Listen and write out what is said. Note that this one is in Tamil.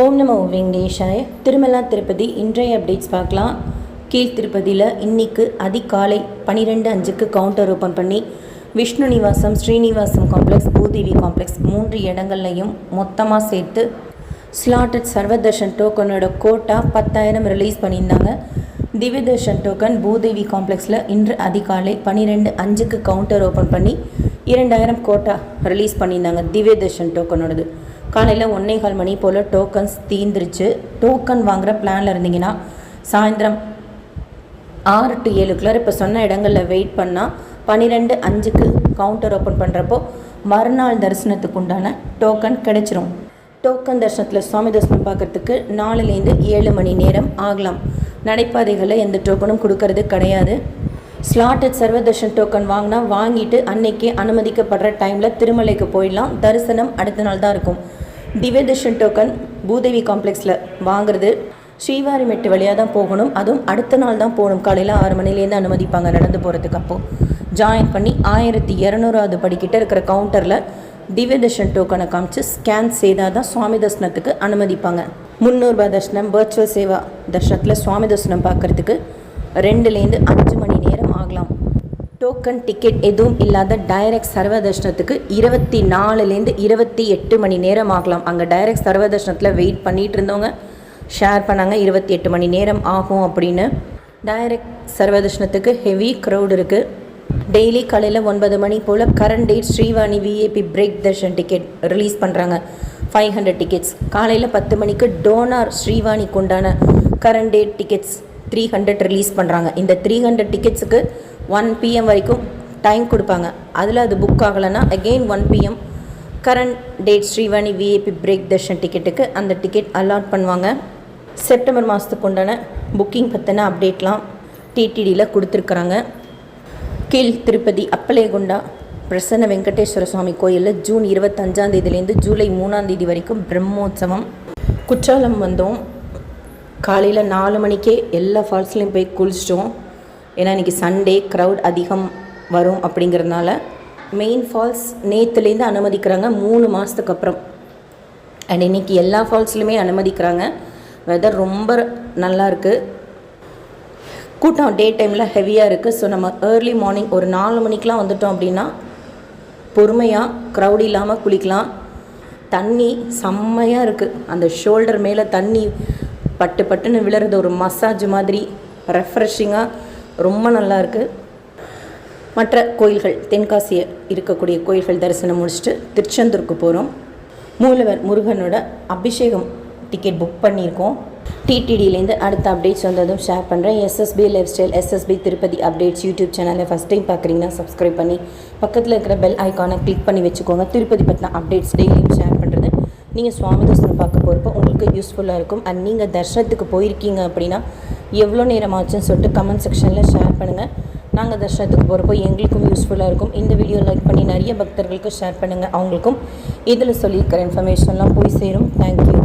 ஓம் நமோ வெங்கடேஷாய. திருமலா திருப்பதி இன்றைய அப்டேட்ஸ் பார்க்கலாம். கீழ் திருப்பதியில் இன்னைக்கு அதிகாலை 12:05 கவுண்டர் ஓப்பன் பண்ணி விஷ்ணு நிவாசம், ஸ்ரீனிவாசம் காம்ப்ளெக்ஸ், பூதேவி காம்ப்ளெக்ஸ் 3 இடங்கள்லையும் மொத்தமாக சேர்த்து ஸ்லாட்டட் சர்வதர்ஷன் டோக்கனோட கோட்டா 10,000 ரிலீஸ் பண்ணியிருந்தாங்க. திவ்யதர்ஷன் டோக்கன் பூதேவி காம்ப்ளெக்ஸில் இன்று அதிகாலை 12:05 கவுண்டர் ஓப்பன் பண்ணி 2,000 கோட்டா ரிலீஸ் பண்ணியிருந்தாங்க. திவ்யதர்ஷன் டோக்கனோடது காலையில் 1:15 மணி போல் டோக்கன்ஸ் தீர்ந்துருச்சு. டோக்கன் வாங்குகிற பிளானில் இருந்தீங்கன்னா சாயந்தரம் 6 to 7 இப்போ சொன்ன இடங்களில் வெயிட் பண்ணால் 12:05 கவுண்டர் ஓப்பன் பண்ணுறப்போ மறுநாள் தரிசனத்துக்கு உண்டான டோக்கன் கிடைச்சிரும். டோக்கன் தரிசனத்தில் சுவாமி தரிசனம் பார்க்குறதுக்கு 4லேருந்து 7 மணி நேரம் ஆகலாம். நடைபாதைகளில் எந்த டோக்கனும் கொடுக்கறது கிடையாது. ஸ்லாட்டட் சர்வதர்ஷன் டோக்கன் வாங்கினா வாங்கிட்டு அன்னைக்கே அனுமதிக்கப்படுற டைமில் திருமலைக்கு போயிடலாம். தரிசனம் அடுத்த நாள் தான் இருக்கும். திவ்யதர்ஷன் டோக்கன் பூதேவி காம்ப்ளெக்ஸில் வாங்குறது ஸ்ரீவாரிமெட்டு வழியாக தான் போகணும். அதுவும் அடுத்த நாள் தான் போகணும். காலையில் 6 மணிலேருந்து அனுமதிப்பாங்க நடந்து போகிறதுக்கு. அப்போது ஜாயின் பண்ணி 1200வது படிக்கிட்ட இருக்கிற கவுண்டரில் திவ்யதர்ஷன் டோக்கனை காமிச்சு ஸ்கேன் செய்தால் தான் சுவாமி தரிசனத்துக்கு அனுமதிப்பாங்க. 300 ரூபாய் தர்ஷனம் வர்ச்சுவல் சேவா தர்ஷனத்தில் சுவாமி தரிசனம் பார்க்குறதுக்கு 2லேருந்து 5 மணி நேரம் ஆகலாம். டோக்கன் டிக்கெட் எதுவும் இல்லாத டைரக்ட் சர்வ தர்ஷனத்துக்கு 24லேருந்து 28 மணி நேரம் ஆகலாம். அங்கே டைரக்ட் சர்வ தர்ஷனத்தில் வெயிட் பண்ணிகிட்டு இருந்தவங்க ஷேர் பண்ணாங்க 28 மணி நேரம் ஆகும் அப்படின்னு. டைரக்ட் சர்வ தர்ஷனத்துக்கு ஹெவி க்ரௌட் இருக்குது. டெய்லி காலையில் 9 மணி போல் current date Srivani VIP break darshan ticket release பண்ணுறாங்க. 500 டிக்கெட்ஸ். காலையில் 10 மணிக்கு டோனார் ஸ்ரீவாணிக்கு உண்டான கரண்ட் டேட் டிக்கெட்ஸ் 300 ரிலீஸ் பண்ணுறாங்க. இந்த 300 டிக்கெட்ஸுக்கு 1 PM வரைக்கும் டைம் கொடுப்பாங்க. அதில் அது புக் ஆகலைன்னா again 1 PM current date Srivani VIP break darshan டிக்கெட்டுக்கு அந்த டிக்கெட் அலாட் பண்ணுவாங்க. செப்டம்பர் மாதத்துக்கு உண்டான புக்கிங் பற்றின அப்டேட்லாம் டிடிடியில் கொடுத்துருக்குறாங்க. கீழ் திருப்பதி அப்பலேகுண்டா பிரசன்ன வெங்கடேஸ்வர சுவாமி கோயிலில் ஜூன் 25 ஜூலை 3 வரைக்கும் பிரம்மோற்சவம். குற்றாலம் வந்தோம். காலையில் 4 மணிக்கே எல்லா ஃபால்ஸ்லையும் போய் குளிச்சிட்டோம். ஏன்னா இன்றைக்கி சண்டே க்ரௌட் அதிகம் வரும் அப்படிங்கிறதுனால. மெயின் ஃபால்ஸ் நேற்றுலேருந்து அனுமதிக்கிறாங்க 3 மாதத்துக்கு அப்புறம். அண்ட் இன்றைக்கி எல்லா ஃபால்ஸ்லையுமே அனுமதிக்கிறாங்க. வெதர் ரொம்ப நல்லா இருக்குது. கூட்டம் டே டைமில் ஹெவியாக இருக்குது. ஸோ நம்ம ஏர்லி மார்னிங் ஒரு 4 மணிக்கெலாம் வந்துட்டோம் அப்படின்னா பொறுமையாக க்ரௌட் இல்லாமல் குளிக்கலாம். தண்ணி செம்மையாக இருக்குது. அந்த ஷோல்டர் மேலே தண்ணி பட்டு பட்டுன்னு விழுறது ஒரு மசாஜ் மாதிரி ரெஃப்ரெஷிங்காக ரொம்ப நல்லா இருக்குது. மற்ற கோயில்கள் தென்காசியை இருக்கக்கூடிய கோயில்கள் தரிசனம் முடிச்சுட்டு திருச்செந்தூருக்கு போகிறோம். மூலவர் முருகனோட அபிஷேகம் டிக்கெட் புக் பண்ணியிருக்கோம். டிடிடியிலேருந்து அடுத்த அப்டேட்ஸ் வந்ததும் ஷேர் பண்ணுறேன். SSP lifestyle, SSP Tirupati updates YouTube சேனலை ஃபஸ்ட் டைம் பார்க்குறீங்கன்னா சப்ஸ்கிரைப் பண்ணி பக்கத்தில் இருக்கிற பெல் ஐக்கானை கிளிக் பண்ணி வச்சுக்கோங்க. திருப்பதி பற்றின அப்டேட்ஸ் டெய்லியும் ஷேர் பண்ணுறது நீங்கள் சுவாமி தரிசனம் பார்க்க போகிறப்போ உங்களுக்கு யூஸ்ஃபுல்லாக இருக்கும். அண்ட் நீங்கள் தர்ஷனத்துக்கு போயிருக்கீங்க அப்படின்னா எவ்வளோ நேரம் ஆச்சுன்னு சொல்லிட்டு கமெண்ட் செக்ஷனில் ஷேர் பண்ணுங்கள். நாங்கள் தர்ஷனத்துக்கு போகிறப்போ எங்களுக்கும் யூஸ்ஃபுல்லாக இருக்கும். இந்த வீடியோ லைக் பண்ணி நிறைய பக்தர்களுக்கு ஷேர் பண்ணுங்கள். அவங்களுக்கும் இதில் சொல்லியிருக்கிற இன்ஃபர்மேஷன்லாம் போய் சேரும். தேங்க்யூ.